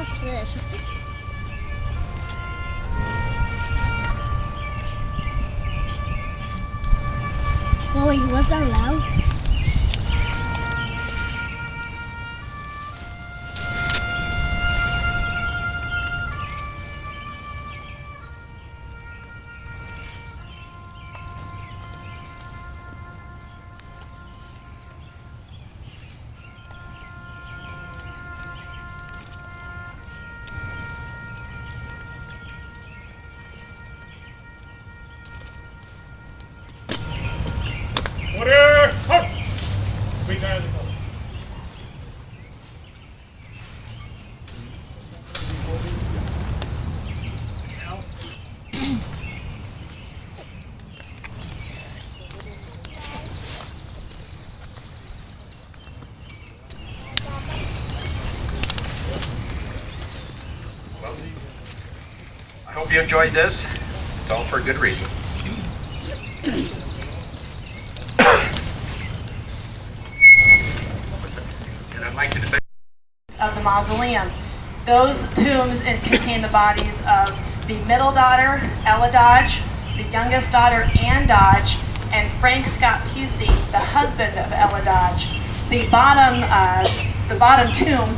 What's this? Chloe, was that loud? Order! Halt! Sweet guy of the color. Well, I hope you enjoyed this. It's all for a good reason. And I'd like to defend of the mausoleum. Those tombs contain the bodies of the middle daughter, Ella Dodge, the youngest daughter, Ann Dodge, and Frank Scott Pusey, the husband of Ella Dodge. The bottom tomb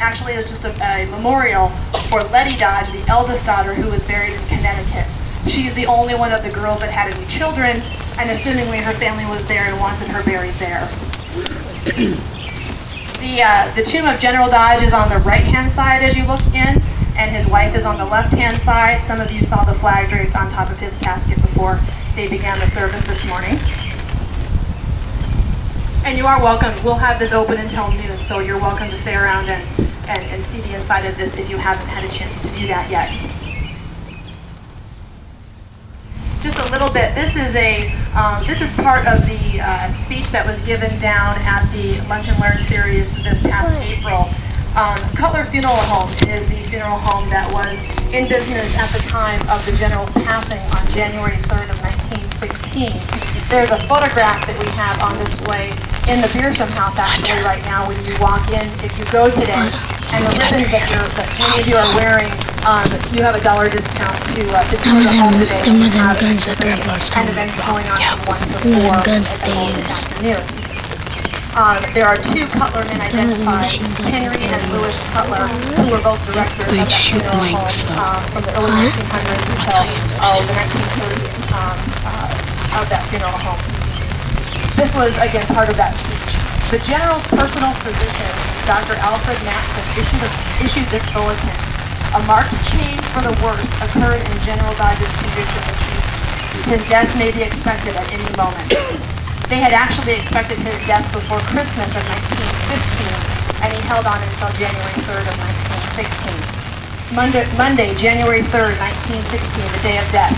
actually is just a memorial for Letty Dodge, the eldest daughter, who was buried in Connecticut. She's the only one of the girls that had any children, and assumingly her family was there and wanted her buried there. The tomb of General Dodge is on the right-hand side as you look in, and his wife is on the left-hand side. Some of you saw the flag draped on top of his casket before they began the service this morning. And you are welcome. We'll have this open until noon, so you're welcome to stay around and see the inside of this if you haven't had a chance to do that yet. Just a little bit. This is part of the speech that was given down at the Lunch and Learn series this past April. Cutler Funeral Home is the funeral home that was in business at the time of the general's passing on January 3rd of 1916. There's a photograph that we have on display in the Beersham House actually right now when you walk in, if you go today. And the ribbons that many of you are wearing, you have a $1 discount to tour the home today. Some of them guns that they use. And events going on from 1 to 4 guns at that the they home this use. afternoon. There are two Cutler men identified, Henry and Lewis Cutler, who were both directors of that funeral home from the early 1900s until the 1930s of that funeral home. This was, again, part of that speech. The general's personal physician, Dr. Alfred Matson, issued this bulletin. A marked change for the worse occurred in General Dodge's condition this week. His death may be expected at any moment. They had actually expected his death before Christmas of 1915, and he held on until January 3rd of 1916. Monday, January 3rd, 1916, the day of death.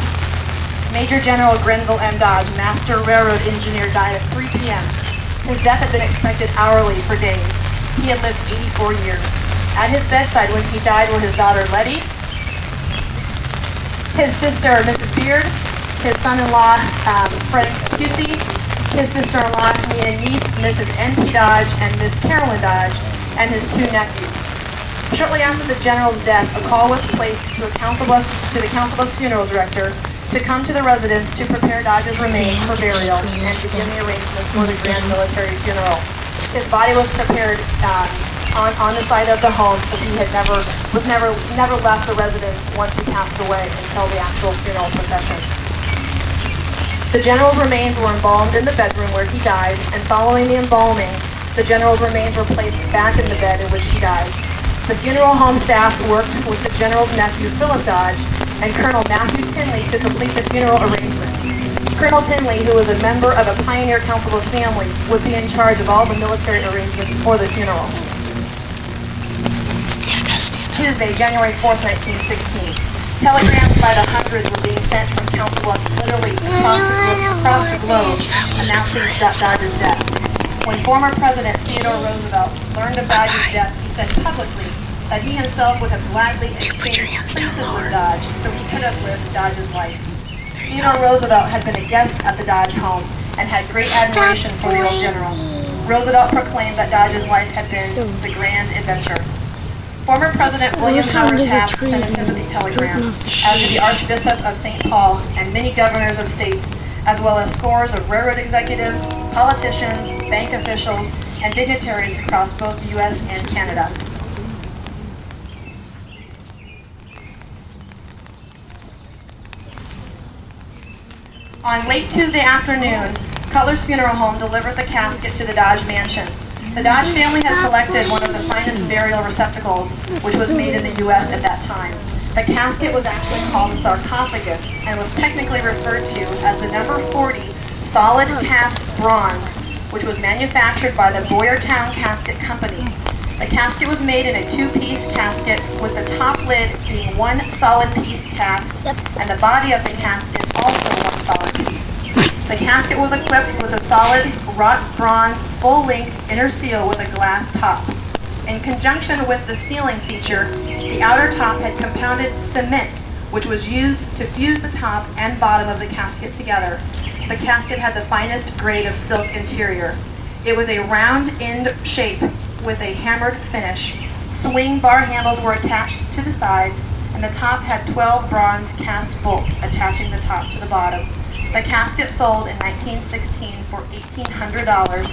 Major General Grenville M. Dodge, Master Railroad Engineer, died at 3 p.m. His death had been expected hourly for days. He had lived 84 years. At his bedside when he died were his daughter Letty, his sister Mrs. Beard, his son-in-law Frank Pusey, his sister-in-law and niece Mrs. N.P. Dodge and Miss Carolyn Dodge, and his two nephews. Shortly after the general's death, a call was placed to the council bus funeral director to come to the residence to prepare Dodge's remains for burial and begin the arrangements for the grand military funeral. His body was prepared on the site of the home, so he had never left the residence once he passed away until the actual funeral procession. The general's remains were embalmed in the bedroom where he died, and following the embalming, the general's remains were placed back in the bed in which he died. The funeral home staff worked with the general's nephew, Philip Dodge, and Colonel Matthew Tinley to complete the funeral arrangements. Colonel Tinley, who was a member of a pioneer councilor's family, would be in charge of all the military arrangements for the funeral. Tuesday, January 4th, 1916. Telegrams by the hundreds were being sent from Council Bluffs literally across the globe announcing Dodge's death. When former President Theodore Roosevelt learned of Dodge's death, he said publicly that he himself would have gladly exchanged places with Dodge so he could have lived Dodge's life. Theodore Roosevelt had been a guest at the Dodge home and had great admiration for the old general. Roosevelt proclaimed that Dodge's life had been the grand adventure. Former President William was under Howard the Taft trees sent a and sympathy telegram, stripping off the as did the shoes. Archbishop of St. Paul and many governors of states, as well as scores of railroad executives, politicians, bank officials, and dignitaries across both the U.S. and Canada. On late Tuesday afternoon, Cutler's Funeral Home delivered the casket to the Dodge mansion. The Dodge family had selected one of the finest burial receptacles, which was made in the U.S. at that time. The casket was actually called a sarcophagus and was technically referred to as the number 40 solid cast bronze, which was manufactured by the Boyertown Casket Company. The casket was made in a two-piece casket with the top lid being one solid piece cast and the body of the casket also one solid piece. The casket was equipped with a solid wrought bronze full-length inner seal with a glass top. In conjunction with the sealing feature, the outer top had compounded cement, which was used to fuse the top and bottom of the casket together. The casket had the finest grade of silk interior. It was a round end shape with a hammered finish. Swing bar handles were attached to the sides, and the top had 12 bronze cast bolts attaching the top to the bottom. The casket sold in 1916 for $1,800,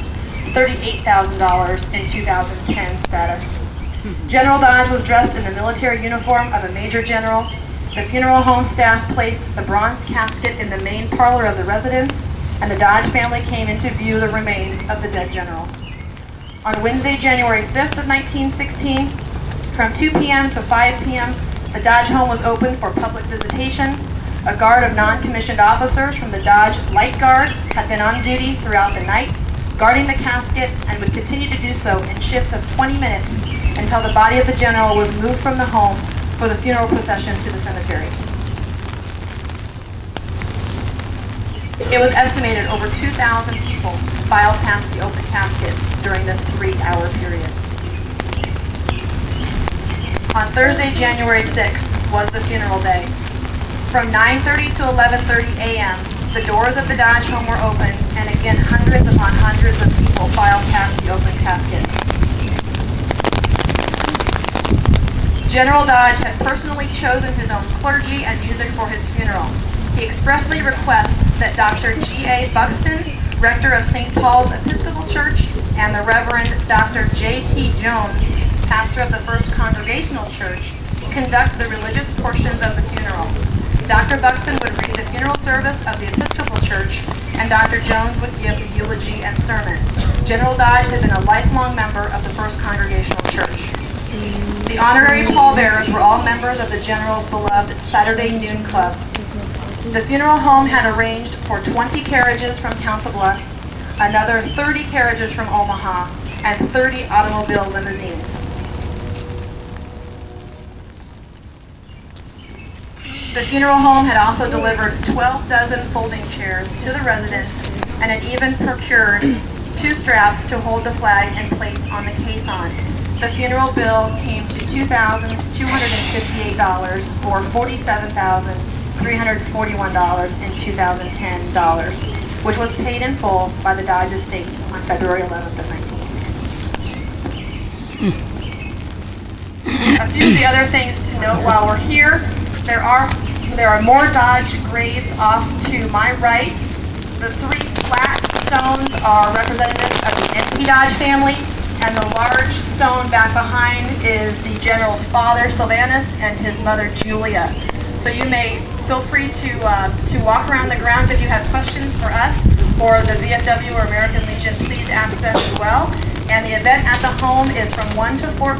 $38,000 in 2010 status. General Dodge was dressed in the military uniform of a major general. The funeral home staff placed the bronze casket in the main parlor of the residence, and the Dodge family came in to view the remains of the dead general. On Wednesday, January 5th of 1916, from 2 p.m. to 5 p.m., the Dodge home was open for public visitation. A guard of non-commissioned officers from the Dodge Light Guard had been on duty throughout the night, guarding the casket, and would continue to do so in shifts of 20 minutes until the body of the general was moved from the home for the funeral procession to the cemetery. It was estimated over 2,000 people filed past the open casket during this 3-hour period. On Thursday, January 6th was the funeral day. From 9:30 to 11:30 a.m., the doors of the Dodge home were opened, and again hundreds upon hundreds of people filed past the open casket. General Dodge had personally chosen his own clergy and music for his funeral. He expressly requests that Dr. G.A. Buxton, rector of St. Paul's Episcopal Church, and the Reverend Dr. J.T. Jones, pastor of the First Congregational Church, conduct the religious portions of the funeral. Dr. Buxton would read the funeral service of the Episcopal Church, and Dr. Jones would give the eulogy and sermon. General Dodge had been a lifelong member of the First Congregational Church. The honorary pallbearers were all members of the General's beloved Saturday Noon Club. The funeral home had arranged for 20 carriages from Council Bluffs, another 30 carriages from Omaha, and 30 automobile limousines. The funeral home had also delivered 12 dozen folding chairs to the residence and had even procured 2 straps to hold the flag in place on the caisson. The funeral bill came to $2,258 or $47,341 in 2010 dollars, which was paid in full by the Dodge estate on February 11th of 1960. A few of the other things to note while we're here. There are more Dodge graves off to my right. The 3 flat stones are representatives of the N.P. Dodge family, and the large stone back behind is the General's father, Sylvanus, and his mother, Julia. So you may feel free to walk around the grounds if you have questions for us or the VFW or American Legion. Please ask them as well. And the event at the home is from 1 to 4